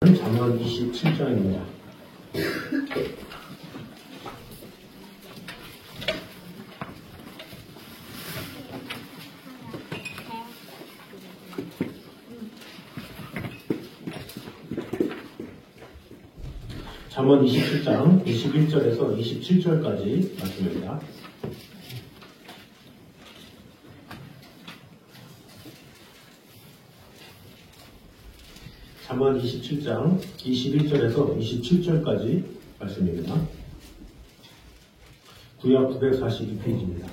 잠언 27장입니다. 잠언 27장 21절에서 27절까지 말씀입니다. 잠언 27장 21절에서 27절까지 말씀입니다. 구약 942페이지입니다.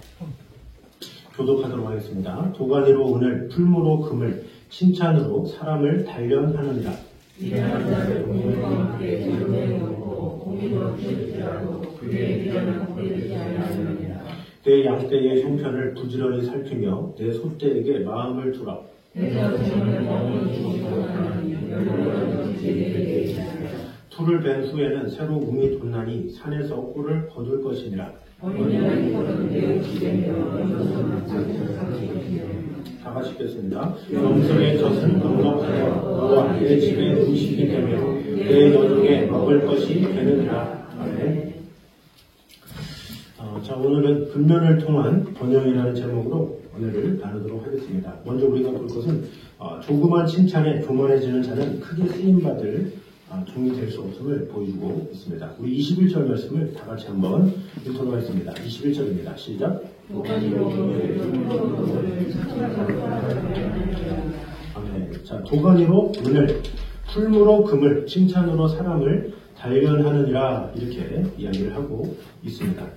교독하도록 하겠습니다. 도가니로 오늘 풀무로 금을 칭찬으로 사람을 단련하느니라. 미련한 자를 공유와 함께 전쟁하고 공유로 피울지라도 그의 미련한 공유되지 아니하느니라. 내 양떼의 형편을 부지런히 살피며 내 소떼에게 마음을 두라. 내 자손을 마음을 주시고 하나님 열로라도 제게 있으라. 풀을 벤 후에는 새로 움이 돋나니 산에서 꿀을 거둘 것이니라. 온전한 꼴은 내 집에며 영성은 장차 상실이며. 다 같이 읽겠습니다. 영성의 젖은 넉넉하여 너와 내 집에 음식이 되며 내 여종에 먹을 것이 되느니라. 아멘. 자, 오늘은 근면을 통한 번영이라는 제목으로 오늘을 나누도록 하겠습니다. 먼저 우리가 볼 것은 조그만 칭찬에 교만해지는 자는 크게 쓰임받을 종이 될 수 없음을 보여주고 있습니다. 우리 21절 말씀을 다 같이 한번 읽도록 하겠습니다. 21절입니다. 시작. 아멘. 자, 도가니로 은을, 풀무로 금을, 칭찬으로 사람을 단련하느니라, 이렇게 이야기를 하고 있습니다.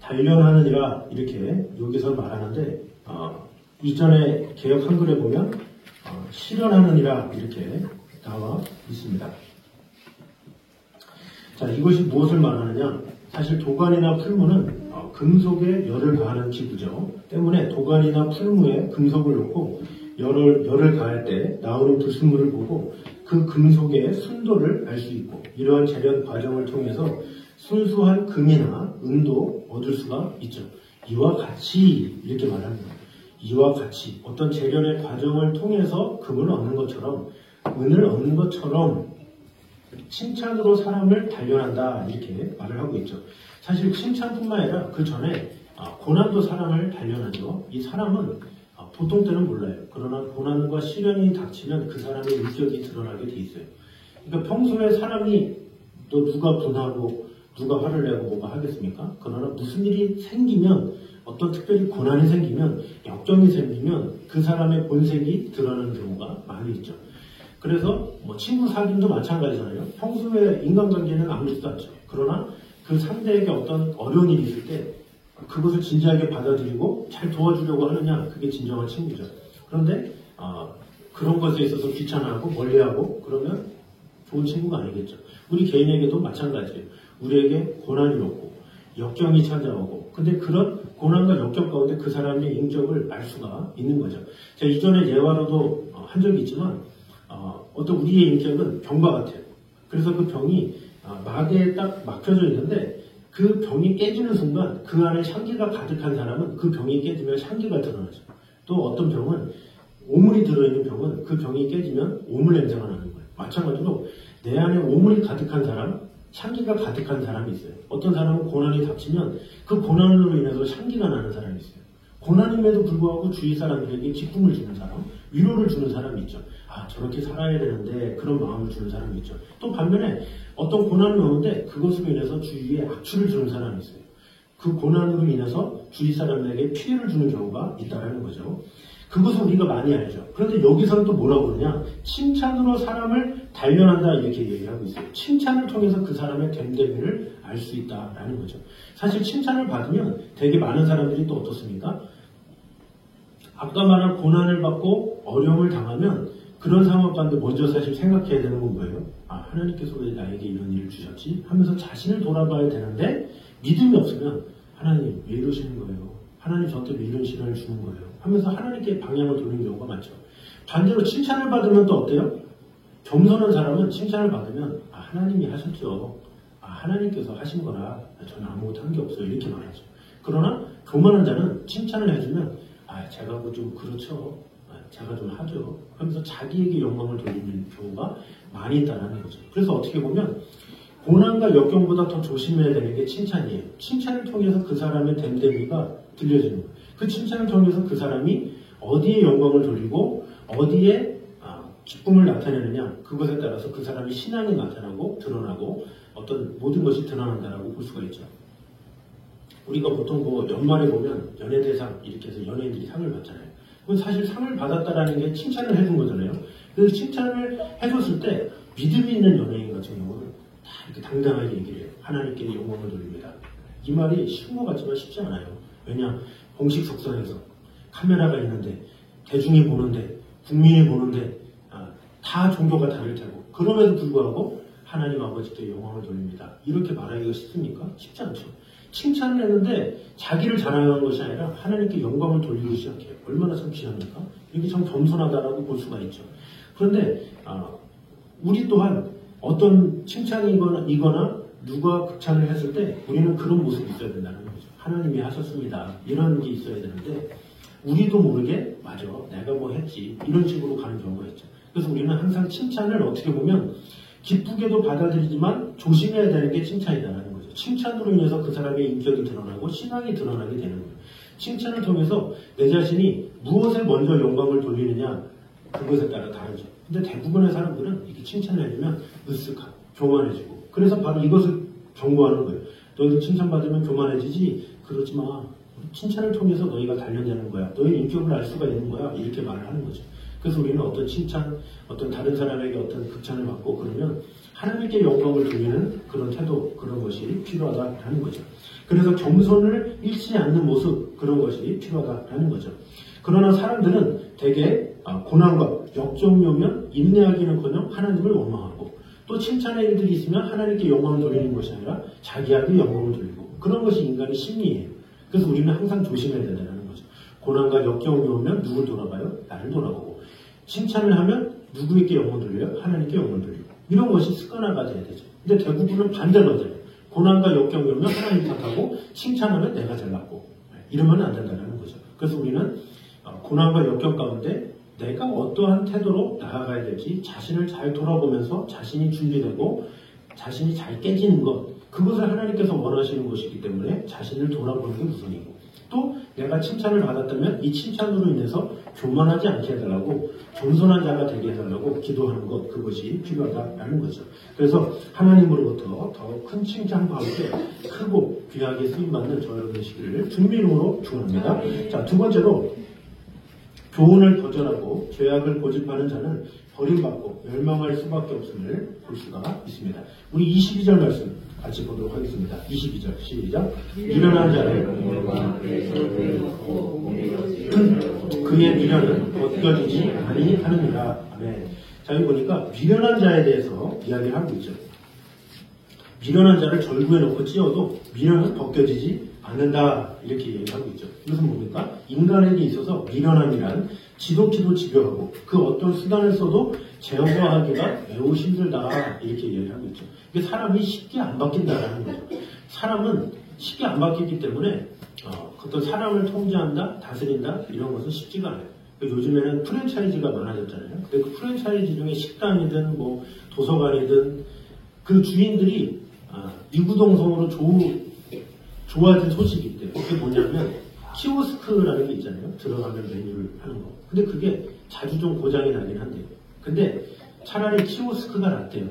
단련하느니라, 이렇게 여기서 말하는데 이전에 개역 한글에 보면 실현하느니라, 이렇게 나와 있습니다. 자, 이것이 무엇을 말하느냐? 사실 도가니나 풀무는 금속에 열을 가하는 기구죠. 때문에 도가니나 풀무에 금속을 넣고 열을 가할 때 나오는 불순물을 보고 그 금속의 순도를 알 수 있고, 이러한 재련 과정을 통해서 순수한 금이나 은도 얻을 수가 있죠. 이와 같이 이렇게 말합니다. 이와 같이 어떤 재련의 과정을 통해서 금을 얻는 것처럼, 은을 얻는 것처럼 칭찬으로 사람을 단련한다, 이렇게 말을 하고 있죠. 사실 칭찬뿐만 아니라 그 전에 고난도 사람을 단련하죠. 이 사람은 보통 때는 몰라요. 그러나 고난과 시련이 닥치면 그 사람의 인격이 드러나게 돼 있어요. 그러니까 평소에 사람이 또 누가 분하고 누가 화를 내고 뭐가 하겠습니까? 그러나 무슨 일이 생기면, 어떤 특별히 고난이 생기면, 역경이 생기면 그 사람의 본색이 드러나는 경우가 많이 있죠. 그래서 친구 사귐도 마찬가지잖아요. 평소에 인간관계는 아무렇지도 않죠. 그러나 그 상대에게 어떤 어려운 일이 있을 때 그것을 진지하게 받아들이고 잘 도와주려고 하느냐, 그게 진정한 친구죠. 그런데 그런 것에 있어서 귀찮아하고 멀리하고 그러면 좋은 친구가 아니겠죠. 우리 개인에게도 마찬가지예요. 우리에게 고난이 오고 역경이 찾아오고, 근데 그런 고난과 역경 가운데 그 사람의 인격을 알 수가 있는 거죠. 제가 이전에 예화로도 한 적이 있지만 어떤 우리의 인격은 병과 같아요. 그래서 그 병이 막에 딱 막혀져 있는데 그 병이 깨지는 순간 그 안에 향기가 가득한 사람은 그 병이 깨지면 향기가 드러나죠. 또 어떤 병은 오물이 들어있는 병은 그 병이 깨지면 오물 냄새가 나는 거예요. 마찬가지로 내 안에 오물이 가득한 사람, 향기가 가득한 사람이 있어요. 어떤 사람은 고난이 닥치면 그 고난으로 인해서 향기가 나는 사람이 있어요. 고난임에도 불구하고 주위 사람들에게 기쁨을 주는 사람, 위로를 주는 사람이 있죠. 저렇게 살아야 되는데, 그런 마음을 주는 사람이 있죠. 또 반면에 어떤 고난이 오는데 그것으로 인해서 주위에 악취를 주는 사람이 있어요. 그 고난으로 인해서 주위 사람들에게 피해를 주는 경우가 있다는 거죠. 그것을 우리가 많이 알죠. 그런데 여기서는 또 뭐라고 그러냐? 칭찬으로 사람을 단련한다, 이렇게 얘기하고 있어요. 칭찬을 통해서 그 사람의 됨됨이를 알 수 있다라는 거죠. 사실 칭찬을 받으면 되게 많은 사람들이 또 어떻습니까? 아까 말한 고난을 받고 어려움을 당하면 그런 상황 가운데 먼저 사실 생각해야 되는 건 뭐예요? 하나님께서 왜 나에게 이런 일을 주셨지? 하면서 자신을 돌아봐야 되는데, 믿음이 없으면 하나님 왜 이러시는 거예요? 하나님 저한테 왜 이런 시련을 주는 거예요? 하면서 하나님께 방향을 돌리는 경우가 많죠. 반대로 칭찬을 받으면 또 어때요? 겸손한 사람은 칭찬을 받으면 하나님이 하셨죠. 하나님께서 하신 거라 저는 아무것도 한 게 없어요, 이렇게 말하죠. 그러나 교만한 자는 칭찬을 해주면 제가 뭐 좀 그렇죠. 제가 좀 하죠. 하면서 자기에게 영광을 돌리는 경우가 많이 있다는 거죠. 그래서 어떻게 보면 고난과 역경보다 더 조심해야 되는 게 칭찬이에요. 칭찬을 통해서 그 사람의 됨됨이가 들려지는 거예요. 그 칭찬을 통해서 그 사람이 어디에 영광을 돌리고 어디에 기쁨을 나타내느냐, 그것에 따라서 그 사람의 신앙이 나타나고 드러나고 어떤 모든 것이 드러난다라고 볼 수가 있죠. 우리가 보통 연말에 보면 연예대상 이렇게 해서 연예인들이 상을 받잖아요. 그건 사실 상을 받았다라는 게 칭찬을 해준 거잖아요. 그래서 칭찬을 해줬을 때 믿음이 있는 연예인 같은 경우는 다 이렇게 당당하게 얘기를 해요. 하나님께 영광을 돌립니다. 이 말이 쉬운 것 같지만 쉽지 않아요. 왜냐, 공식 석상에서 카메라가 있는데 대중이 보는데 국민이 보는데 다 종교가 다를 테고 그럼에도 불구하고 하나님 아버지께 영광을 돌립니다. 이렇게 말하기가 쉽습니까? 쉽지 않죠. 칭찬을 했는데 자기를 자랑하는 것이 아니라 하나님께 영광을 돌리기 시작해요. 얼마나 참 귀합니까? 이게 참 겸손하다라고 볼 수가 있죠. 그런데 우리 또한 어떤 칭찬이거나 누가 극찬을 했을 때 우리는 그런 모습이 있어야 된다는 거죠. 하나님이 하셨습니다. 이런 게 있어야 되는데 우리도 모르게 맞아, 내가 뭐 했지, 이런 식으로 가는 경우가 있죠. 그래서 우리는 항상 칭찬을 어떻게 보면 기쁘게도 받아들이지만 조심해야 되는 게 칭찬이다라는 거죠. 칭찬으로 인해서 그 사람의 인격이 드러나고 신앙이 드러나게 되는 거예요. 칭찬을 통해서 내 자신이 무엇에 먼저 영광을 돌리느냐, 그것에 따라 다르죠. 근데 대부분의 사람들은 이렇게 칭찬을 해주면 으쓱하고 교만해지고, 그래서 바로 이것을 경고하는 거예요. 너희들 칭찬받으면 교만해지지, 그러지 마. 칭찬을 통해서 너희가 단련되는 거야. 너희 인격을 알 수가 있는 거야. 이렇게 말을 하는 거죠. 그래서 우리는 어떤 칭찬, 어떤 다른 사람에게 어떤 극찬을 받고 그러면 하나님께 영광을 돌리는 그런 태도, 그런 것이 필요하다라는 거죠. 그래서 겸손을 잃지 않는 모습, 그런 것이 필요하다라는 거죠. 그러나 사람들은 대개 고난과 역정이 오면 인내하기는커녕 하나님을 원망하고, 또 칭찬의 일들이 있으면 하나님께 영광을 돌리는 것이 아니라 자기에게 영광을 돌리고, 그런 것이 인간의 심리예요. 그래서 우리는 항상 조심해야 된다는 거죠. 고난과 역경이 오면 누굴 돌아봐요? 나를 돌아보고, 칭찬을 하면 누구에게 영광을 돌려요? 하나님께 영광을 돌리고, 이런 것이 습관화가 돼야 되죠. 근데 대부분은 반대로 하잖아요. 고난과 역경이 오면 하나님 탓하고, 칭찬하면 내가 잘났고, 이러면 안 된다는 거죠. 그래서 우리는 고난과 역경 가운데 내가 어떠한 태도로 나아가야 될지 자신을 잘 돌아보면서 자신이 준비되고 자신이 잘 깨지는 것, 그것을 하나님께서 원하시는 것이기 때문에 자신을 돌아보는 게 우선이고, 또 내가 칭찬을 받았다면 이 칭찬으로 인해서 교만하지 않게 해달라고, 겸손한 자가 되게 해달라고 기도하는 것, 그것이 필요하다라는 거죠. 그래서 하나님으로부터 더 큰 칭찬 가운데 크고 귀하게 쓰임받는 저 여러분 되시기를 주님의 이름으로 축원합니다. 자, 두 번째로 교훈을 거절하고 죄악을 고집하는 자는 버림받고 멸망할 수밖에 없음을 볼 수가 있습니다. 우리 22절 말씀 같이 보도록 하겠습니다. 22절 시작. 미련한 자를 그의 미련은 벗겨지지 아니하느니라. 아멘. 자, 여기 보니까 미련한 자에 대해서 이야기를 하고 있죠. 미련한 자를 절구에 놓고 찧어도 미련은 벗겨지지 않는다, 이렇게 얘기하고 있죠. 이것은 뭡니까? 인간에게 있어서 미련함이란 지독히도 집요하고 그 어떤 수단을 써도 제어하기가 매우 힘들다, 이렇게 얘기하고 있죠. 이게 사람이 쉽게 안 바뀐다라는 거죠. 사람은 쉽게 안 바뀌기 때문에 어떤 사람을 통제한다, 다스린다, 이런 것은 쉽지가 않아요. 요즘에는 프랜차이즈가 많아졌잖아요. 근데 그 프랜차이즈 중에 식당이든 뭐 도서관이든 그 주인들이 이구동성으로 좋아진 소식이 있대요. 그게 뭐냐면 키오스크라는 게 있잖아요. 들어가면 메뉴를 하는 거. 근데 그게 자주 좀 고장이 나긴 한데요. 근데 차라리 키오스크가 낫대요.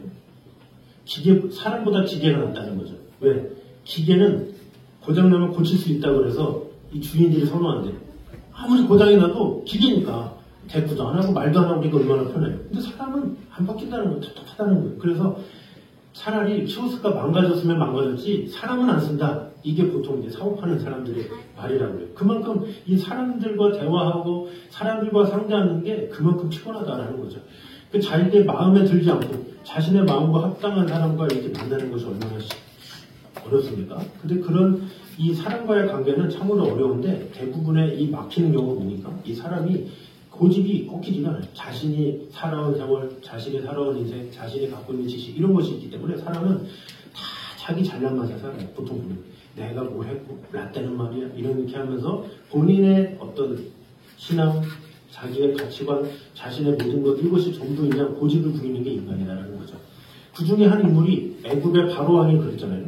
사람보다 기계가 낫다는 거죠. 왜? 기계는 고장나면 고칠 수 있다고 그래서 이 주인들이 선호한대요. 아무리 고장이 나도 기계니까 대꾸도 안 하고 말도 안 하고 우리가 얼마나 편해요. 근데 사람은 안 바뀐다는 거예요. 텁텁하다는 거예요. 그래서 차라리 키오스크가 망가졌으면 망가졌지 사람은 안 쓴다. 이게 보통 이제 사업하는 사람들의 말이라고 해요. 그만큼 이 사람들과 대화하고 사람들과 상대하는 게 그만큼 피곤하다라는 거죠. 그 자기의 마음에 들지 않고 자신의 마음과 합당한 사람과 이렇게 만나는 것이 얼마나 어렵습니까? 근데 그런 이 사람과의 관계는 참으로 어려운데 대부분의 이 막히는 경우가 뭡니까? 이 사람이 고집이 꺾이지가 않아요. 자신이 살아온 세월, 자신이 살아온 인생, 자신이 갖고 있는 지식, 이런 것이 있기 때문에 사람은 다 자기 잘난 맛에 살아요. 보통 보면 내가 뭘 했고 라떼는 말이야, 이렇게 하면서 본인의 어떤 신앙, 자기의 가치관, 자신의 모든 것 이것이 전부 그냥 고집을 부리는 게 인간이라는 거죠. 그 중에 한 인물이 애굽의 바로왕이 그랬잖아요.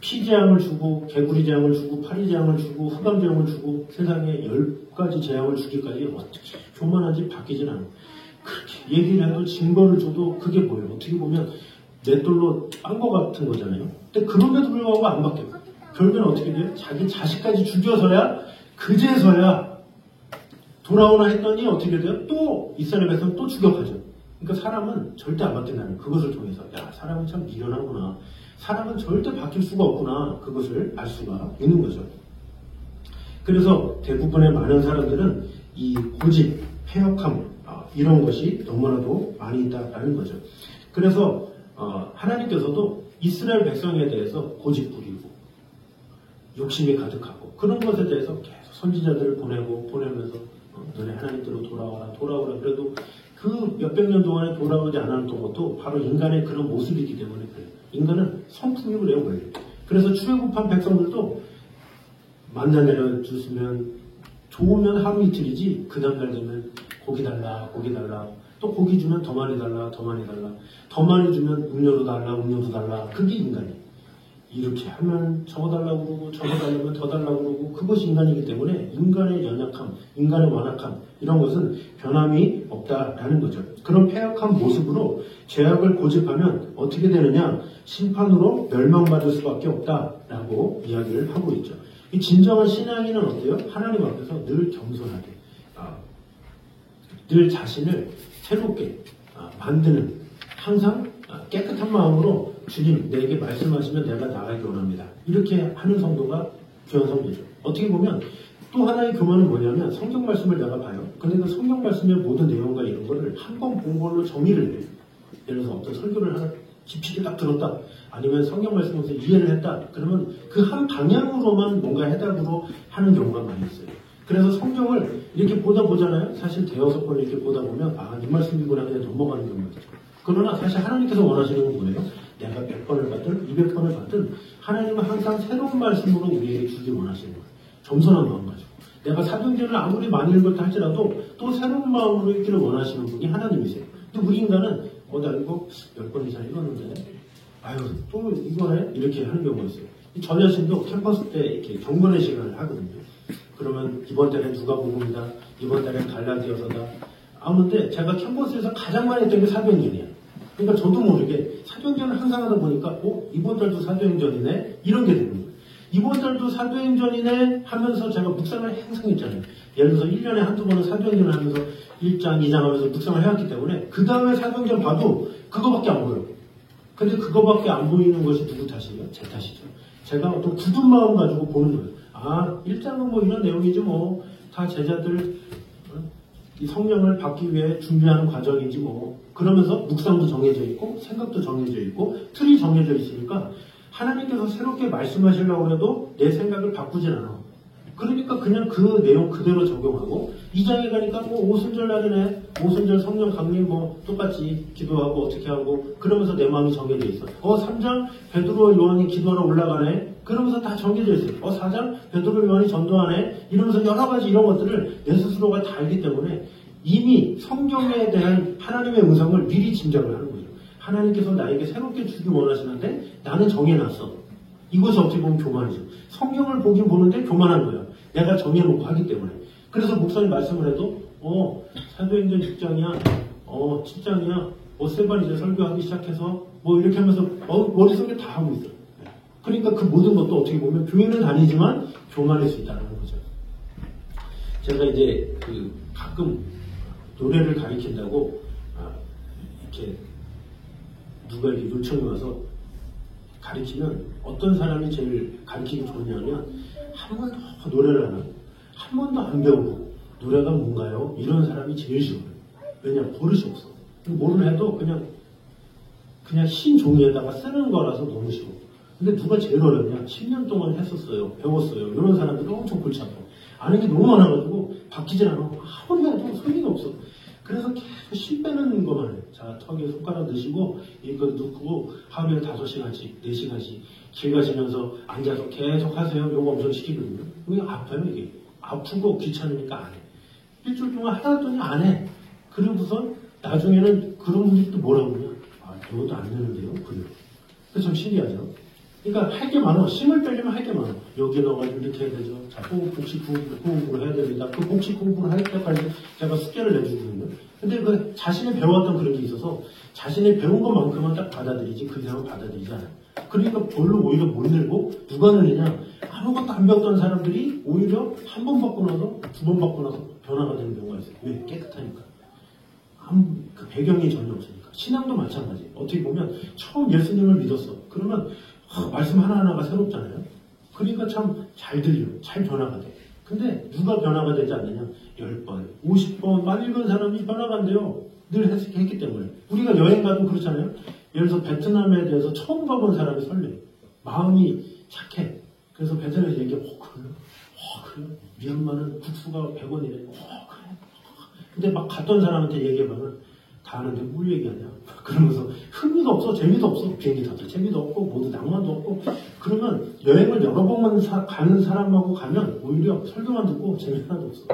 피재앙을 주고 개구리 재앙을 주고 파리 재앙을 주고 흑암 재앙을 주고 세상에 10가지 재앙을 주기까지 어떻게 교만한지 바뀌진 않아요. 그렇게 얘기를 해도 증거를 줘도 그게 뭐예요? 어떻게 보면 맷돌로 빤 것 같은 거잖아요. 근데 그럼에도 불구하고 안 바뀌어요. 결국에는 어떻게 돼요? 자기 자식까지 죽여서야 그제서야 돌아오나 했더니 어떻게 돼요? 또 이스라엘 백성 또 추격하죠. 그러니까 사람은 절대 안 바뀐다는 그것을 통해서 야 사람은 참 미련하구나. 사람은 절대 바뀔 수가 없구나. 그것을 알 수가 있는 거죠. 그래서 대부분의 많은 사람들은 이 고집, 패역함 이런 것이 너무나도 많이 있다라는 거죠. 그래서 하나님께서도 이스라엘 백성에 대해서 고집 부리고 욕심이 가득하고 그런 것에 대해서 계속 선지자들을 보내면서 너네 하나님께로 돌아오라. 그래도 그 몇백 년 동안에 돌아오지 않았던 것도 바로 인간의 그런 모습이기 때문에 그래요. 인간은 성품이 그래요, 원래. 그래서 출애굽한 백성들도 만나 내려주시면 좋으면 하루 이틀이지 그 다음날 되면 고기 달라. 또 고기 주면 더 많이 달라. 더 많이 주면 음료도 달라. 그게 인간이에요. 이렇게 하면 저거 달라고 그러고 저거 달라면 더 달라고 그러고 그것이 인간이기 때문에 인간의 연약함, 인간의 완악함 이런 것은 변함이 없다라는 거죠. 그런 패역한 모습으로 죄악을 고집하면 어떻게 되느냐? 심판으로 멸망받을 수밖에 없다라고 이야기를 하고 있죠. 이 진정한 신앙인은 어때요? 하나님 앞에서 늘 겸손하게 늘 자신을 새롭게 만드는 항상 깨끗한 마음으로 주님 내게 말씀하시면 내가 나가기 원합니다. 이렇게 하는 성도가 귀한 성도죠. 어떻게 보면 또 하나의 교만은 뭐냐면 성경 말씀을 내가 봐요. 근데 그 성경 말씀의 모든 내용과 이런 거를 한 번 본 걸로 정의를 해요. 예를 들어서 어떤 설교를 하나 깊이 딱 들었다. 아니면 성경 말씀에서 이해를 했다. 그러면 그 한 방향으로만 뭔가 해답으로 하는 경우가 많이 있어요. 그래서 성경을 이렇게 보잖아요. 사실 대여섯 번 이렇게 보다 보면 이 말씀이구나 그냥 넘어가는 경우가 있죠. 그러나 사실 하나님께서 원하시는 건 뭐예요? 내가 100번을 받든 200번을 받든 하나님은 항상 새로운 말씀으로 우리에게 주길 원하시는 거예요. 겸손한 마음 가지고. 내가 사도행전을 아무리 많이 읽었다 할지라도 또 새로운 마음으로 읽기를 원하시는 분이 하나님이세요. 근데 우리 인간은 나 이거 10번 이상 읽었는데 또 이거네? 이렇게 하는 경우가 있어요. 저 자신도 캠퍼스 때 이렇게 경건의 시간을 하거든요. 그러면 이번 달에 누가복음이다. 이번 달에 갈라디아서다. 근데 제가 캠퍼스에서 가장 많이 했던 게 사도행전이에요. 그러니까 저도 모르게 사도행전을 항상 하다 보니까 이번 달도 사도행전이네? 이런 게 되는 거예요. 이번 달도 사도행전이네 하면서 제가 묵상을 항상 했잖아요. 예를 들어서 1년에 한두 번은 사도행전을 하면서 1장, 2장 하면서 묵상을 해왔기 때문에 그 다음에 사도행전 봐도 그거밖에 안 보여요. 근데 그거밖에 안 보이는 것이 누구 탓이에요? 제 탓이죠. 제가 어떤 굳은 마음 가지고 보는 거예요. 1장은 뭐 이런 내용이지 뭐 다 제자들 이 성령을 받기 위해 준비하는 과정이지 뭐 그러면서 묵상도 정해져 있고 생각도 정해져 있고 틀이 정해져 있으니까 하나님께서 새롭게 말씀하시려고 해도 내 생각을 바꾸진 않아. 그러니까 그냥 그 내용 그대로 적용하고 2장에 가니까 오순절 날이네. 오순절 성령 강림 똑같이 기도하고 어떻게 하고 그러면서 내 마음이 정해져 있어. 3장 베드로 요한이 기도하러 올라가네. 그러면서 다 정해져 있어요. 4장 베드로 요한이 전도하네. 이러면서 여러 가지 이런 것들을 내 스스로가 다 알기 때문에 이미 성경에 대한 하나님의 음성을 미리 짐작을 하는 거죠. 하나님께서 나에게 새롭게 주기 원하시는데 나는 정해놨어. 이것이 어떻게 보면 교만이죠. 성경을 보긴 보는데 교만한 거야. 내가 정해놓고 하기 때문에. 그래서 목사님 말씀을 해도 사도행전 6장이야 7장이야 세 번 이제 설교하기 시작해서 이렇게 하면서 머릿속에 다 하고 있어요. 그러니까 그 모든 것도 어떻게 보면 교회는 다니지만 교만할 수 있다는 거죠. 제가 이제 가끔 노래를 가르친다고 이렇게 누가 이렇게 요청이 와서 가르치면 어떤 사람이 제일 가르치기 좋냐면 한 번도 노래를 안 하고 한 번도 안 배우고 노래가 뭔가요? 이런 사람이 제일 싫어요. 왜냐면 버릇이 없어. 뭐를 해도 그냥 흰 종이에다가 쓰는 거라서 너무 싫어. 근데 누가 제일 어렵냐? 10년 동안 했었어요. 배웠어요. 이런 사람들이 엄청 골치 아파. 아는 게 너무 많아가지고 바뀌질 않아. 아무리 해도 소리가 없어. 그래서 계속 실 빼는 것만 해. 자, 턱에 손가락 넣으시고 이거 넣고 하루에 5시간씩, 4시간씩 길 가시면서 앉아서 계속 하세요. 요거 엄청 시키거든요. 이게 아파요, 이게. 아프고 귀찮으니까 안 해. 일주일 동안 하더니 안 해. 그러고서 나중에는 그런 분들이 또 뭐라고 그러냐. 아, 배워도 안 되는데요. 그래요. 그래서 좀 신기하죠. 그러니까 할 게 많아. 힘을 빼려면 할 게 많아. 여기 넣어가지고 이렇게 해야 되죠. 자, 복식 호흡으로 해야 됩니다. 그 복식 호흡으로 할 때까지 제가 숙제를 내주거든요. 근데 그 자신이 배워왔던 그런 게 있어서 자신이 배운 것만큼은 딱 받아들이지 그 이상은 받아들이지 않아요. 그러니까 별로 오히려 못 늘고 누가 늘리냐. 아무것도 안 배웠던 사람들이 오히려 한 번 받고 나서 두 번 받고 나서 변화가 되는 경우가 있어요. 왜? 깨끗하니까. 그 배경이 전혀 없으니까. 신앙도 마찬가지. 어떻게 보면 처음 예수님을 믿었어. 그러면 말씀 하나하나가 새롭잖아요. 그러니까 참 잘 들려. 잘 변화가 돼. 근데 누가 변화가 되지 않느냐? 10번, 50번, 만 읽은 사람이 변화가 안 돼요. 늘 했기 때문에. 우리가 여행 가도 그렇잖아요. 예를 들어서 베트남에 대해서 처음 가본 사람이 설레요. 마음이 착해. 그래서 베트남에서 얘기해. 그래요? 그래요? 미얀마는 국수가 100원이래. 그래. 근데 막 갔던 사람한테 얘기해보면 다 아는데 뭘 얘기하냐. 그러면서 흥미도 없어. 재미도 없어. 비행기 타도 재미도 없고 모두 낭만도 없고. 그러면 여행을 여러 번만 가는 사람하고 가면 오히려 설교만 듣고 재미 하나도 없어.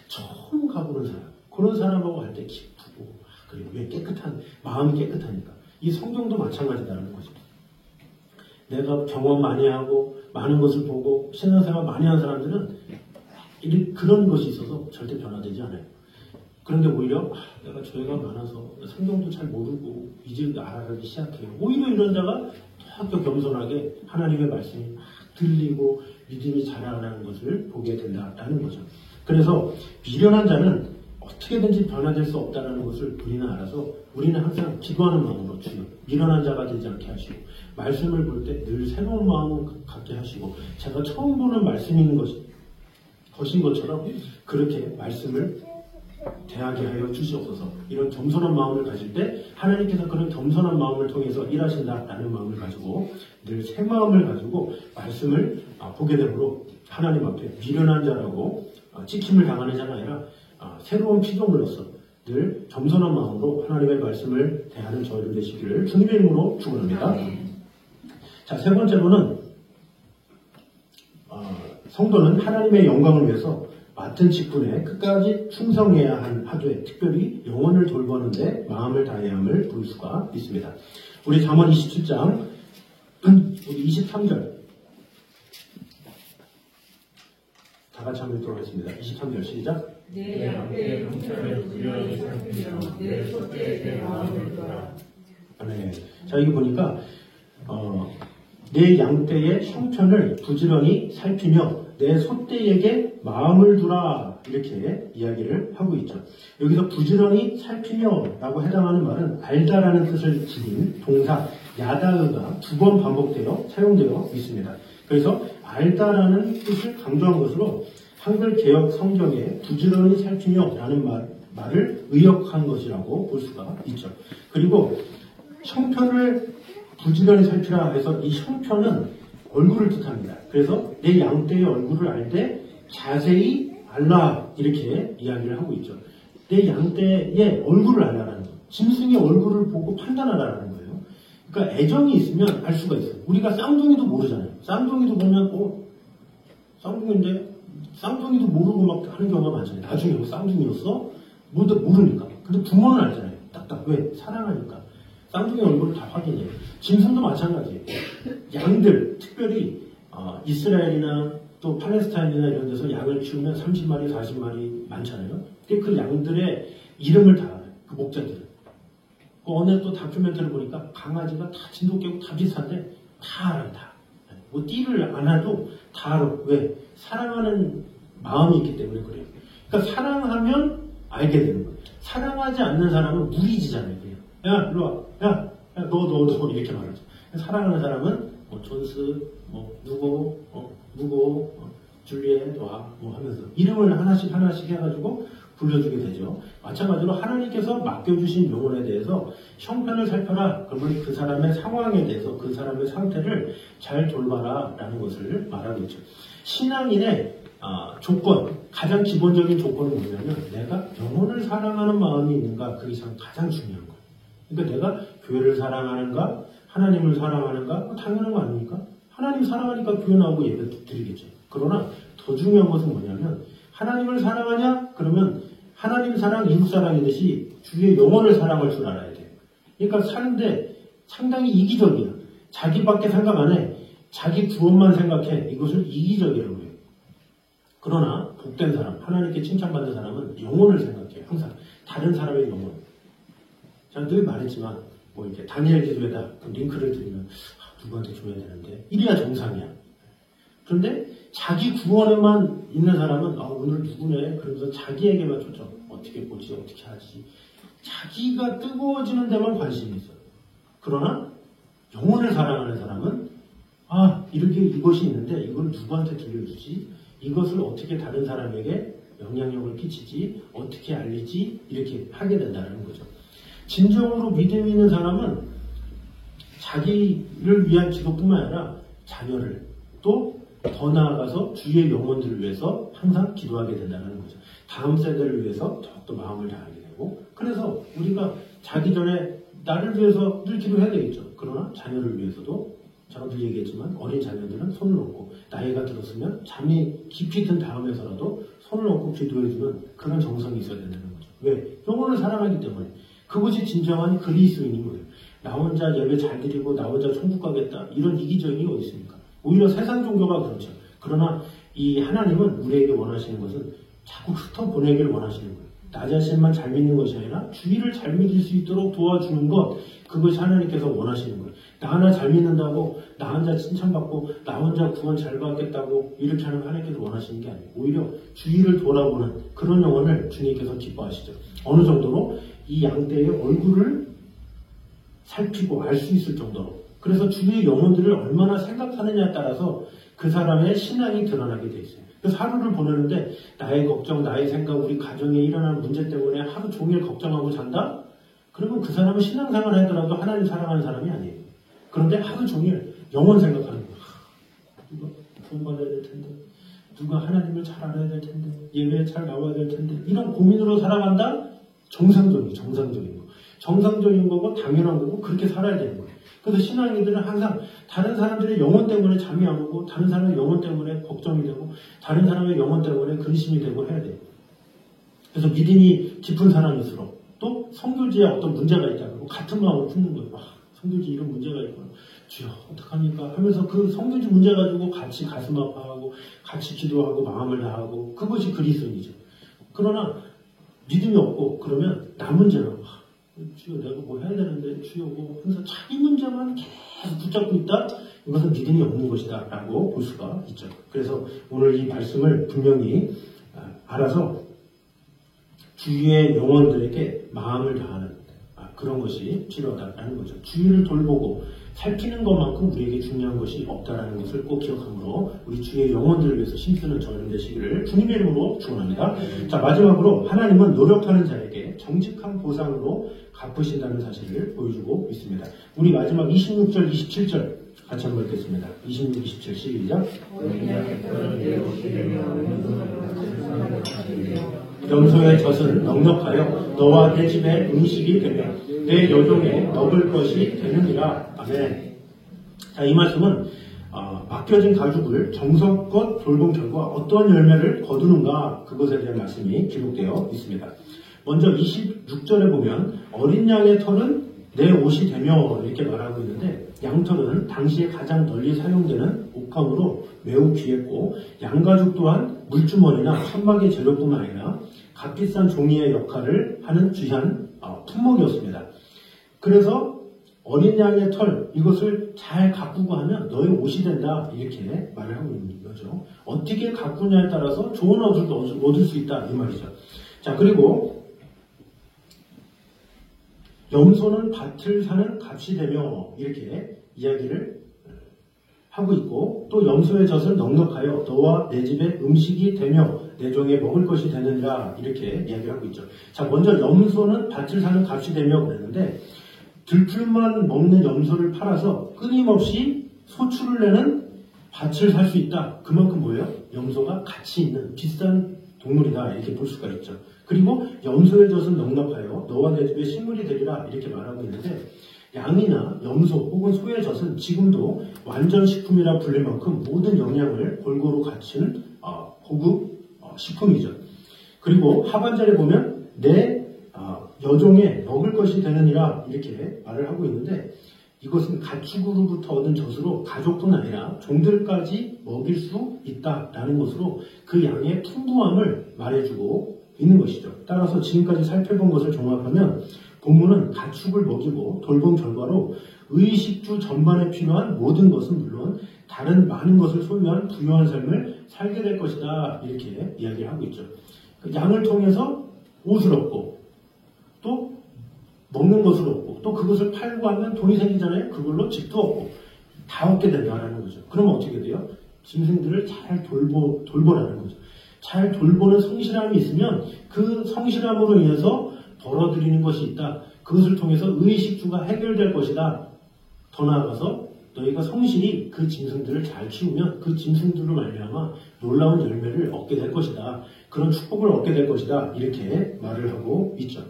처음 가보는 사람. 그런 사람하고 갈 때 기쁘고. 그리고 왜 깨끗한, 마음이 깨끗하니까. 이 성경도 마찬가지다라는 거죠. 내가 경험 많이 하고 많은 것을 보고 신앙생활 많이 한 사람들은 그런 것이 있어서 절대 변화되지 않아요. 그런데 오히려 내가 죄가 많아서 성경도 잘 모르고 이제 알아가기 시작해요. 오히려 이런 자가 더 겸손하게 하나님의 말씀이 막 들리고 믿음이 자라나는 것을 보게 된다라는 거죠. 그래서 미련한 자는 어떻게든지 변화될 수 없다는 것을 우리는 알아서 우리는 항상 기도하는 마음으로 주여 미련한 자가 되지 않게 하시고 말씀을 볼 때 늘 새로운 마음을 갖게 하시고 제가 처음 보는 말씀인 것인 것처럼 그렇게 말씀을 대하게 하여 주시옵소서. 이런 겸손한 마음을 가질 때 하나님께서 그런 겸손한 마음을 통해서 일하신다라는 마음을 가지고 늘 새 마음을 가지고 말씀을 보게 되므로 하나님 앞에 미련한 자라고 찍힘을 당하는 자가 아니라 새로운 피조물로서 늘 겸손한 마음으로 하나님의 말씀을 대하는 저희들 되시기를 주님의 이름으로 축원합니다. 자, 세 번째로는 성도는 하나님의 영광을 위해서 맡은 직분에 끝까지 충성해야 하되 특별히 영혼을 돌보는데 마음을 다해야 함을 볼 수가 있습니다. 우리 잠언 27장 우리 23절 다 같이 한번 읽도록 하겠습니다. 23절 시작. 내 양떼의 형편을 부지런히 살피며 내 소떼에 내 마음을 두라. 네. 자, 이거 보니까 내 양떼의 형편을 부지런히 살피며 내 소떼에게 마음을 두라 이렇게 이야기를 하고 있죠. 여기서 부지런히 살피며 라고 해당하는 말은 알다라는 뜻을 지닌 동사 야다흐가 2번 반복되어 사용되어 있습니다. 그래서 알다라는 뜻을 강조한 것으로 한글 개역 성경에 부지런히 살피며 라는 말을 의역한 것이라고 볼 수가 있죠. 그리고 형편을 부지런히 살피라 해서 이 형편은 얼굴을 뜻합니다. 그래서 내 양떼의 얼굴을 알 때 자세히 알라 이렇게 이야기를 하고 있죠. 내 양떼의 얼굴을 알라라는 거예요. 짐승의 얼굴을 보고 판단하라는 거예요. 그러니까 애정이 있으면 알 수가 있어요. 우리가 쌍둥이도 모르잖아요. 쌍둥이도 보면 쌍둥이인데 쌍둥이도 모르고 막 하는 경우가 많잖아요. 나중에 쌍둥이였어? 모르니까. 근데 부모는 알잖아요. 딱딱. 왜? 사랑하니까. 쌍둥이 얼굴을 다 확인해요. 짐승도 마찬가지예요. 양들, 특별히 이스라엘이나 또 팔레스타인이나 이런 데서 양을 키우면 30마리, 40마리 많잖아요. 근데 그 양들의 이름을 다 알아요. 그 목자들은. 그 어느 또 다큐멘터리를 보니까 강아지가 다 진돗 개고 다 비슷한데 다 알아요. 다. 뭐 띠를 안 해도 다 알아. 왜? 사랑하는 마음이 있기 때문에 그래요. 그러니까 사랑하면 알게 되는 거예요. 사랑하지 않는 사람은 무리지잖아요. 그냥. 야, 이리 와. 야, 너 이렇게 말하죠. 사랑하는 사람은 존스, 누구, 줄리엣 와 하면서 이름을 하나씩 해가지고 불러주게 되죠. 마찬가지로 하나님께서 맡겨주신 영혼에 대해서 형편을 살펴라. 그러면 그 사람의 상황에 대해서 그 사람의 상태를 잘 돌봐라 라는 것을 말하고 있죠. 신앙인의 조건, 가장 기본적인 조건은 뭐냐면 내가 영혼을 사랑하는 마음이 있는가 그게 가장 중요한 거예요. 그러니까 내가 교회를 사랑하는가 하나님을 사랑하는가 당연한 거 아닙니까? 하나님 사랑하니까 교회 나오고 예배 드리겠죠. 그러나 더 중요한 것은 뭐냐면 하나님을 사랑하냐? 그러면 하나님 사랑, 이웃 사랑이듯이 주의 영혼을 사랑할 줄 알아야 돼요. 그러니까 사는데 상당히 이기적이야. 자기밖에 생각 안 해. 자기 구원만 생각해. 이것을 이기적이라고 해요. 그러나 복된 사람, 하나님께 칭찬받는 사람은 영혼을 생각해요. 항상 다른 사람의 영혼. 제가 늘 말했지만 뭐 이렇게 다니엘 기도에다 링크를 드리면 누구한테 줘야 되는데 이래야 정상이야. 그런데 자기 구원에만 있는 사람은 오늘 누구네? 그러면서 자기에게만 초점. 어떻게 보지? 어떻게 하지? 자기가 뜨거워지는 데만 관심이 있어요. 그러나 영혼을 사랑하는 사람은 이렇게 이것이 있는데 이걸 누구한테 들려주지? 이것을 어떻게 다른 사람에게 영향력을 끼치지? 어떻게 알리지? 이렇게 하게 된다는 거죠. 진정으로 믿음이 있는 사람은 자기를 위한 기도뿐만 아니라 자녀를 또 더 나아가서 주의 영혼들을 위해서 항상 기도하게 된다는 거죠. 다음 세대를 위해서 더욱더 마음을 다하게 되고 그래서 우리가 자기 전에 나를 위해서 늘 기도해야 되겠죠. 그러나 자녀를 위해서도 제가 늘 얘기했지만 어린 자녀들은 손을 놓고 나이가 들었으면 잠이 깊이 든 다음에서라도 손을 놓고 기도해주는 그런 정성이 있어야 된다는 거죠. 왜? 영혼을 사랑하기 때문에. 그것이 진정한 그리스도인인 거예요. 나 혼자 예배 잘 드리고 나 혼자 천국 가겠다. 이런 이기적이 어디 있습니까? 오히려 세상 종교가 그렇죠. 그러나 이 하나님은 우리에게 원하시는 것은 자꾸 흩어보내기를 원하시는 거예요. 나 자신만 잘 믿는 것이 아니라 주위를 잘 믿을 수 있도록 도와주는 것, 그것이 하나님께서 원하시는 거예요. 나 하나 잘 믿는다고 나 혼자 칭찬받고 나 혼자 구원 잘 받겠다고 이렇게 하는 하나님께서 원하시는 게 아니에요. 오히려 주위를 돌아보는 그런 영혼을 주님께서 기뻐하시죠. 어느 정도로 이 양떼의 얼굴을 살피고 알 수 있을 정도로. 그래서 주위의 영혼들을 얼마나 생각하느냐에 따라서 그 사람의 신앙이 드러나게 돼 있어요. 그래서 하루를 보내는데 나의 걱정, 나의 생각, 우리 가정에 일어나는 문제 때문에 하루 종일 걱정하고 잔다? 그러면 그 사람은 신앙생활 하더라도 하나님 사랑하는 사람이 아니에요. 그런데 하루 종일 영혼 생각하는 거예요. 누가 구원 받아야 될 텐데, 누가 하나님을 잘 알아야 될 텐데, 예배에 잘 나와야 될 텐데, 이런 고민으로 살아간다? 정상적인 거. 정상적인 거고 당연한 거고 그렇게 살아야 되는 거예요. 그래서 신앙인들은 항상 다른 사람들의 영혼 때문에 잠이 안 오고 다른 사람의 영혼 때문에 걱정이 되고 다른 사람의 영혼 때문에 근심이 되고 해야 돼요. 그래서 믿음이 깊은 사람일수록 또 성교지에 어떤 문제가 있다 그러고 같은 마음을 품는 거예요. 성교지 이런 문제가 있구나. 주여 어떡합니까? 하면서 그 성교지 문제 가지고 같이 가슴 아파하고 같이 기도하고 마음을 다하고 그것이 그리스도인이죠. 그러나 믿음이 없고 그러면 나 문제는 주여 내가 뭐 해야 되는데 주여 뭐 항상 자기 문제만 계속 붙잡고 있다? 이것은 믿음이 없는 것이다 라고 볼 수가 있죠. 그래서 오늘 이 말씀을 분명히 알아서 주위의 영혼들에게 마음을 다하는 그런 것이 필요하다는 거죠. 주위를 돌보고 살피는 것만큼 우리에게 중요한 것이 없다라는 것을 꼭 기억하므로 우리 주위의 영혼들을 위해서 힘쓰는 저녁 되시기를 주님의 이름으로 축원합니다. 자, 마지막으로 하나님은 노력하는 자에게 정직한 보상으로 갚으신다는 사실을 보여주고 있습니다. 우리 마지막 26절, 27절 같이 한번 읽겠습니다. 26, 27 시작. 염소의 젖은 넉넉하여 너와 내 집의 음식이 되며 내 여종에 먹을 것이 되느니라. 아멘. 자, 이 말씀은 맡겨진 가죽을 정성껏 돌본 결과 어떤 열매를 거두는가 그것에 대한 말씀이 기록되어 있습니다. 먼저 26절에 보면 어린 양의 털은 내 옷이 되며 이렇게 말하고 있는데 양털은 당시에 가장 널리 사용되는 옷감으로 매우 귀했고 양가죽 또한 물주머니나 천막의 재료뿐만 아니라 값비싼 종이의 역할을 하는 귀한 품목이었습니다. 그래서 어린 양의 털 이것을 잘 가꾸고 하면 너의 옷이 된다 이렇게 말을 하고 있는 거죠. 어떻게 가꾸냐에 따라서 좋은 옷을 얻을 수 있다 이 말이죠. 자, 그리고 염소는 밭을 사는 값이 되며 이렇게 이야기를 하고 있고 또 염소의 젖은 넉넉하여 너와 내 집의 음식이 되며 내 종에 먹을 것이 되느니라 이렇게 이야기를 하고 있죠. 자, 먼저 염소는 밭을 사는 값이 되며 그랬는데 들풀만 먹는 염소를 팔아서 끊임없이 소출을 내는 밭을 살 수 있다. 그만큼 뭐예요? 염소가 가치 있는 비싼 동물이다 이렇게 볼 수가 있죠. 그리고 염소의 젖은 넉넉하여 너와 내 집에 식물이 되리라 이렇게 말하고 있는데 양이나 염소 혹은 소의 젖은 지금도 완전 식품이라 불릴 만큼 모든 영양을 골고루 갖춘 고급 식품이죠. 그리고 하반절에 보면 내 여종에 먹을 것이 되느니라 이렇게 말을 하고 있는데 이것은 가축으로부터 얻은 젖으로 가족뿐 아니라 종들까지 먹일 수 있다라는 것으로 그 양의 풍부함을 말해주고 있는 것이죠. 따라서 지금까지 살펴본 것을 종합하면 본문은 가축을 먹이고 돌봄 결과로 의식주 전반에 필요한 모든 것은 물론 다른 많은 것을 소유한 부유한 삶을 살게 될 것이다 이렇게 이야기를 하고 있죠. 양을 통해서 옷을 얻고 또 먹는 것을 얻고 또 그것을 팔고 하면 돈이 생기잖아요. 그걸로 집도 얻고 다 얻게 된다라는 거죠. 그러면 어떻게 돼요? 짐승들을 잘 돌보라는 거죠. 잘 돌보는 성실함이 있으면 그 성실함으로 인해서 벌어들이는 것이 있다. 그것을 통해서 의식주가 해결될 것이다. 더 나아가서 너희가 성실히 그 짐승들을 잘 키우면 그 짐승들로 말미암아 놀라운 열매를 얻게 될 것이다. 그런 축복을 얻게 될 것이다. 이렇게 말을 하고 있죠.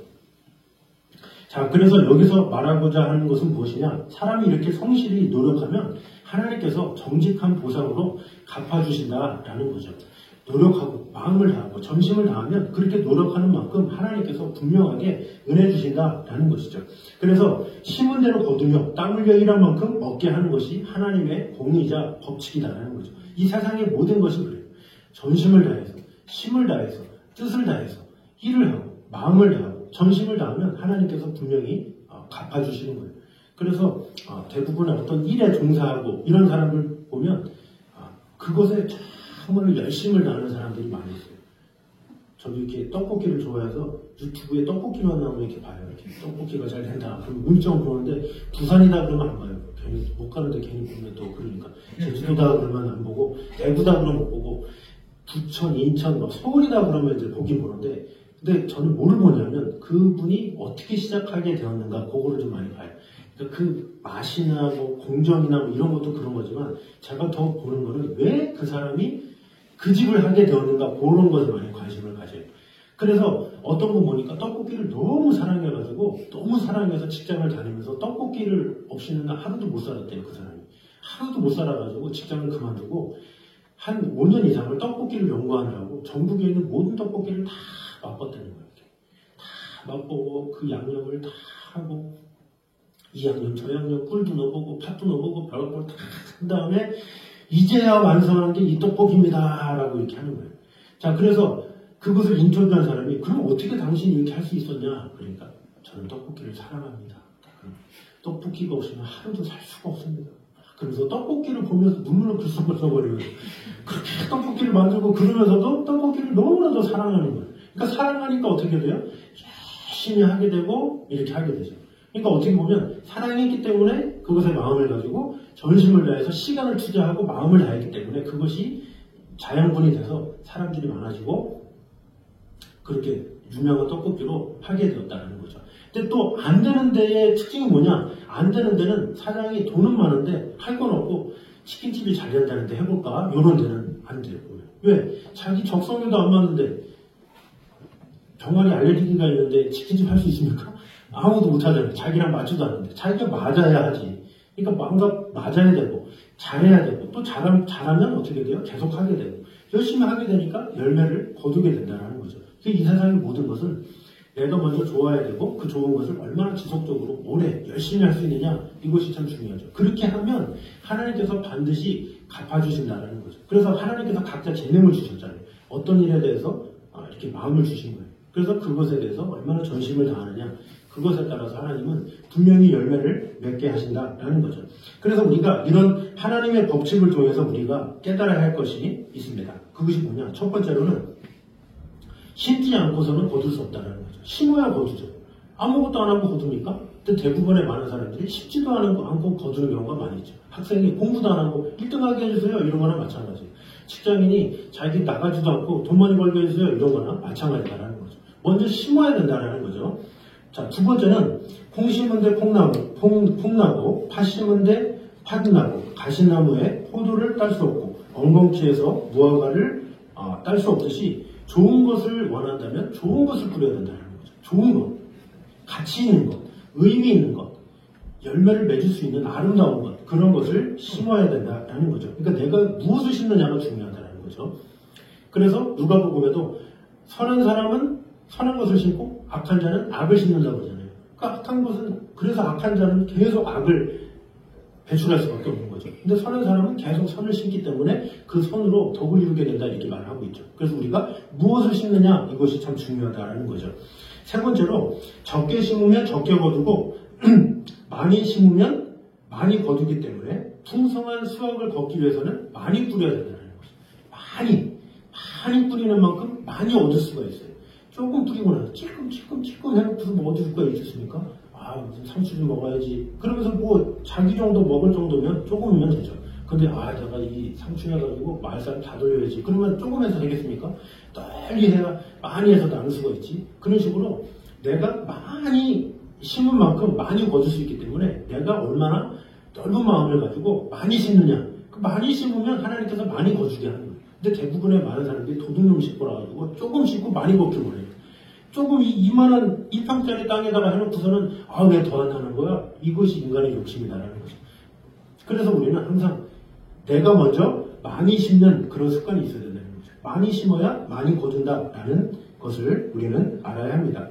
자, 그래서 여기서 말하고자 하는 것은 무엇이냐? 사람이 이렇게 성실히 노력하면 하나님께서 정직한 보상으로 갚아주신다라는 거죠. 노력하고 마음을 다하고 전심을 다하면 그렇게 노력하는 만큼 하나님께서 분명하게 은혜 주신다라는 것이죠. 그래서 심은 대로 거두며 땀 흘려 일한 만큼 얻게 하는 것이 하나님의 공의이자 법칙이다라는 거죠. 이 세상의 모든 것이 그래요. 전심을 다해서, 힘을 다해서, 뜻을 다해서 일을 하고 마음을 다하고 전심을 다하면 하나님께서 분명히 갚아주시는 거예요. 그래서 대부분의 어떤 일에 종사하고 이런 사람들 보면 그것에 정말 열심을 다하는 사람들이 많이 있어요. 저도 이렇게 떡볶이를 좋아해서 유튜브에 떡볶이만 나오면 이렇게 봐요. 이렇게 떡볶이가 잘 된다. 그럼 음식점 보는데 부산이다 그러면 안 봐요. 괜히 못 가는데 괜히 보면 또 그러니까 제주도다 그러면 안 보고 대구다 그러면 못 보고 부천, 인천, 서울이다 그러면 이제 보긴 보는데 근데 저는 뭘 보냐면 그분이 어떻게 시작하게 되었는가 그거를 좀 많이 봐요. 그러니까 그 맛이나 뭐 공정이나 뭐 이런 것도 그런 거지만 제가 더 보는 거는 왜 그 사람이 그 집을 하게 되었는가 그런 것에 많이 관심을 가져요. 그래서 어떤 분 보니까 떡볶이를 너무 사랑해가지고 너무 사랑해서 직장을 다니면서 떡볶이를 없이는 하루도 못 살았대요. 그 사람이. 하루도 못 살아가지고 직장을 그만두고 한 5년 이상을 떡볶이를 연구하느라고 전국에 있는 모든 떡볶이를 다 맛봤다는 거예요. 다 맛보고 그 양념을 다 하고 이 양념 저 양념 꿀도 넣어보고 팥도 넣어보고 별걸 다 한 다음에 이제야 완성한 게 이 떡볶이입니다 라고 이렇게 하는 거예요. 자, 그래서 그것을 인터뷰한 사람이 그럼 어떻게 당신이 이렇게 할 수 있었냐? 그러니까 저는 떡볶이를 사랑합니다. 떡볶이가 없으면 하루도 살 수가 없습니다. 그래서 떡볶이를 보면서 눈물을 글썽글썽거려요. 그렇게 떡볶이를 만들고 그러면서도 떡볶이를 너무나도 사랑하는 거예요. 그러니까 사랑하니까 어떻게 돼요? 열심히 하게 되고 이렇게 하게 되죠. 그러니까 어떻게 보면 사랑했기 때문에 그것에 마음을 가지고 전심을 다해서 시간을 투자하고 마음을 다했기 때문에 그것이 자양분이 돼서 사람들이 많아지고 그렇게 유명한 떡볶이로 하게 되었다는 거죠. 근데 또 안 되는 데의 특징이 뭐냐? 안 되는 데는 사장이 돈은 많은데 할 건 없고 치킨집이 잘 된다는데 해볼까? 이런 데는 안 돼요. 왜? 자기 적성에도 안 맞는데 병아리 알레르기가 있는데 치킨집 할 수 있습니까? 아무도 못하잖아요. 자기랑 맞지도 않는데 자기가 맞아야 하지. 그러니까 뭔가 맞아야 되고 잘해야 되고 또 잘하면 어떻게 돼요? 계속 하게 되고 열심히 하게 되니까 열매를 거두게 된다는 거죠. 이 세상의 모든 것은 내가 먼저 좋아야 되고 그 좋은 것을 얼마나 지속적으로 오래 열심히 할 수 있느냐 이것이 참 중요하죠. 그렇게 하면 하나님께서 반드시 갚아주신다는 거죠. 그래서 하나님께서 각자 재능을 주셨잖아요. 어떤 일에 대해서 이렇게 마음을 주신 거예요. 그래서 그것에 대해서 얼마나 전심을 다하느냐 그것에 따라서 하나님은 분명히 열매를 맺게 하신다라는 거죠. 그래서 우리가 이런 하나님의 법칙을 통해서 우리가 깨달아야 할 것이 있습니다. 그것이 뭐냐? 첫 번째로는 심지 않고서는 거둘 수 없다는 거죠. 심어야 거두죠. 아무것도 안 하고 거둡니까? 근데 대부분의 많은 사람들이 심지도 않고 거두는 경우가 많이 있죠. 학생이 공부도 안 하고 1등하게 해주세요 이런 거나 마찬가지예요. 직장인이 자기 나가지도 않고 돈 많이 벌게 해주세요 이런 거나 마찬가지다라는 거죠. 먼저 심어야 된다는 거죠. 자, 두 번째는 콩 심은 데 콩나고 팥 심은 데 팥나고 가시나무에 포도를 딸 수 없고 엉겅퀴에서 무화과를 딸 수 없듯이 좋은 것을 원한다면 좋은 것을 뿌려야 된다는 거죠. 좋은 것, 가치 있는 것, 의미 있는 것, 열매를 맺을 수 있는 아름다운 것 그런 것을 심어야 된다는 거죠. 그러니까 내가 무엇을 심느냐가 중요하다는 거죠. 그래서 누가복음에도 선한 사람은 선한 것을 심고 악한 자는 악을 심는다고 그러잖아요. 그러니까 악한 것은, 그래서 악한 자는 계속 악을 배출할 수밖에 없는 거죠. 근데 선한 사람은 계속 선을 심기 때문에 그 선으로 덕을 이루게 된다 이렇게 말하고 있죠. 그래서 우리가 무엇을 심느냐, 이것이 참 중요하다는 거죠. 세 번째로 적게 심으면 적게 거두고 많이 심으면 많이 거두기 때문에 풍성한 수확을 거두기 위해서는 많이 뿌려야 된다는 거죠. 많이 뿌리는 만큼 많이 얻을 수가 있어요. 조금 뿌리고 나서 찔끔 해놓고서 뭐 얻을 수가 있겠습니까? 무슨 상추 좀 먹어야지. 그러면서 뭐 자기 정도 먹을 정도면 조금이면 되죠. 근데 내가 이 상추 해가지고 마을 사람 다 돌려야지. 그러면 조금 해서 되겠습니까? 널리 해야 많이 해서 나눌 수가 있지. 그런 식으로 내가 많이 심은 만큼 많이 거둘 수 있기 때문에 내가 얼마나 넓은 마음을 가지고 많이 심느냐. 많이 심으면 하나님께서 많이 거두게 하는 거예요. 근데 대부분의 많은 사람들이 도둑놈 씹고라 가지고 조금 심고 많이 걷길 원해요. 조금 이만한 1평짜리 땅에다가 해놓고서는 왜 더 안 하는 거야? 이것이 인간의 욕심이다라는 거죠. 그래서 우리는 항상 내가 먼저 많이 심는 그런 습관이 있어야 된다는 거죠. 많이 심어야 많이 거둔다라는 것을 우리는 알아야 합니다.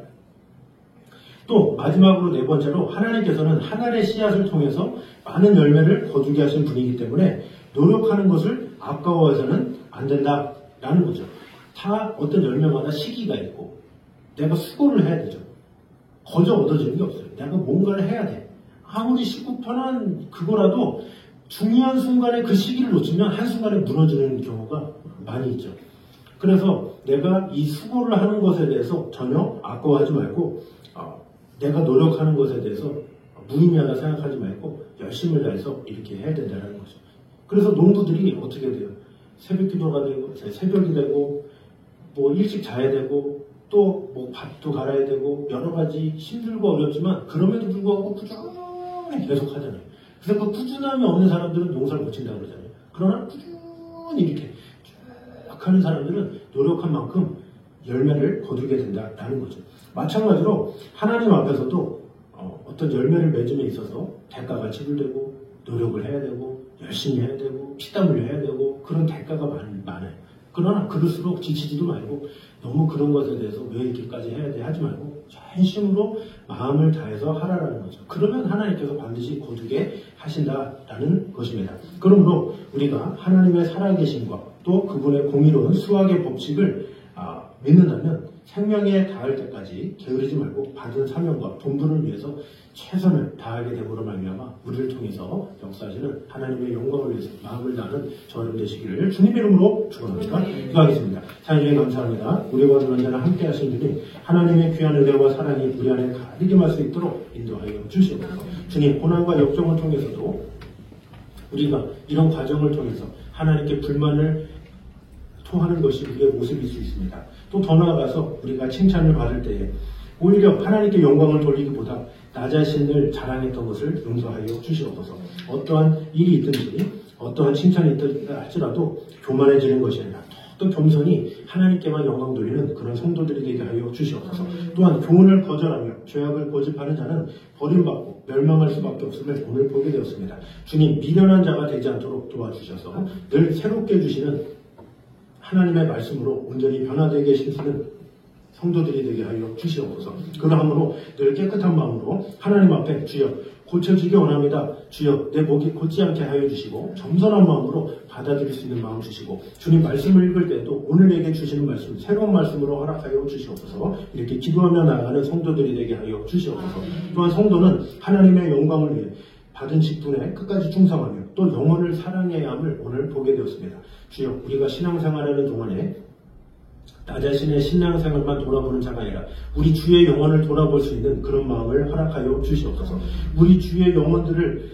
또 마지막으로 네 번째로 하나님께서는 한 알의 씨앗을 통해서 많은 열매를 거두게 하신 분이기 때문에 노력하는 것을 아까워해서는 안 된다라는 거죠. 다 어떤 열매마다 시기가 있고 내가 수고를 해야 되죠. 거저 얻어지는 게 없어요. 내가 뭔가를 해야 돼. 아무리 시급한 그거라도 중요한 순간에 그 시기를 놓치면 한순간에 무너지는 경우가 많이 있죠. 그래서 내가 이 수고를 하는 것에 대해서 전혀 아까워하지 말고 내가 노력하는 것에 대해서 무의미하다 생각하지 말고 열심을 다해서 이렇게 해야 된다는 거죠. 그래서 농부들이 어떻게 돼요? 새벽기도가 되고 새벽이 되고 뭐 일찍 자야 되고 또 뭐 밭도 갈아야 되고 여러 가지 힘들고 어렵지만 그럼에도 불구하고 꾸준히 계속 하잖아요. 그래서 그 꾸준함이 없는 사람들은 농사를 못 친다고 그러잖아요. 그러나 꾸준히 이렇게 쭉 하는 사람들은 노력한 만큼 열매를 거두게 된다라는 거죠. 마찬가지로 하나님 앞에서도 어떤 열매를 맺음에 있어서 대가가 지불되고 노력을 해야 되고 열심히 해야 되고 피땀을 해야 되고 그런 대가가 많아요. 그러나 그럴수록 지치지도 말고 너무 그런 것에 대해서 왜 이렇게까지 해야 돼 하지 말고 전심으로 마음을 다해서 하라라는 거죠. 그러면 하나님께서 반드시 거두게 하신다라는 것입니다. 그러므로 우리가 하나님의 살아계심과 또 그분의 공의로운 수학의 법칙을 믿는다면 생명에 닿을 때까지 게으르지 말고 받은 사명과 본분을 위해서 최선을 다하게 됨으로 말미암아 우리를 통해서 역사하시는 하나님의 영광을 위해서 마음을 다하는 저 여러분 되시기를 주님의 이름으로 축원합니다. 기도하겠습니다. 사랑에 감사합니다. 우리와 언제나 함께 하신 주님, 하나님의 귀한 은혜와 사랑이 우리 안에 가득 임할 수 있도록 인도하여 주시옵소서. 주님, 고난과 역정을 통해서도 우리가 이런 과정을 통해서 하나님께 불만을 토하는 것이 우리의 모습일 수 있습니다. 또 더 나아가서 우리가 칭찬을 받을 때에 오히려 하나님께 영광을 돌리기보다 나 자신을 자랑했던 것을 용서하여 주시옵소서. 어떠한 일이 있든지 어떠한 칭찬이 있다 할지라도 교만해지는 것이 아니라 또 겸손히 하나님께만 영광 돌리는 그런 성도들이 되게 하여 주시옵소서. 또한 교훈을 거절하며 죄악을 고집하는 자는 버림받고 멸망할 수밖에 없음을 오늘 보게 되었습니다. 주님, 미련한 자가 되지 않도록 도와주셔서 늘 새롭게 해주시는 하나님의 말씀으로 온전히 변화되게 심시는 성도들이 되게 하여 주시옵소서. 그러함으로 늘 깨끗한 마음으로 하나님 앞에 주여 고쳐지기 원합니다. 주여 내 목이 곧지 않게 하여 주시고 겸손한 마음으로 받아들일 수 있는 마음 주시고 주님 말씀을 읽을 때도 오늘 내게 주시는 말씀 새로운 말씀으로 허락하여 주시옵소서. 이렇게 기도하며 나아가는 성도들이 되게 하여 주시옵소서. 또한 성도는 하나님의 영광을 위해 받은 직분에 끝까지 충성하며 또 영혼을 사랑해야 함을 오늘 보게 되었습니다. 주여 우리가 신앙생활하는 동안에 나 자신의 신앙생활만 돌아보는 자가 아니라 우리 주의 영혼을 돌아볼 수 있는 그런 마음을 허락하여 주시옵소서. 우리 주의 영혼들을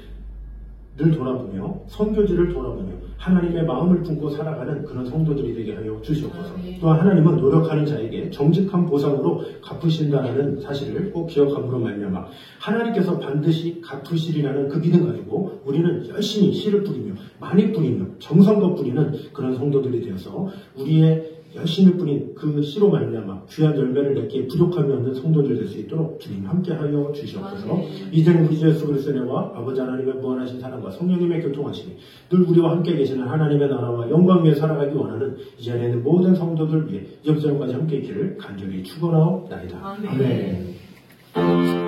늘 돌아보며 선교지를 돌아보며 하나님의 마음을 품고 살아가는 그런 성도들이 되게 하여 주시옵소서. 또한 하나님은 노력하는 자에게 정직한 보상으로 갚으신다는 사실을 꼭 기억함으로 말미암아 하나님께서 반드시 갚으시리라는 그 믿음 가지고 우리는 열심히 씨를 뿌리며 많이 뿌리며 정성껏 뿌리는 그런 성도들이 되어서 우리의 열심히 뿌린 그 씨로 말미암아 귀한 열매를 맺기에 부족함이 없는 성도들 될 수 있도록 주님 함께하여 주시옵소서. 이제는 우리 주 예수 그리스도의 은혜와 아버지 하나님의 무한하신 사랑과 성령님의 교통하심이 늘 우리와 함께 계시는 하나님의 나라와 영광 위에 살아가기 원하는 이 자리에 있는 모든 성도들 위해 이제부터까지 함께 있기를 간절히 축원하옵나이다. 아멘.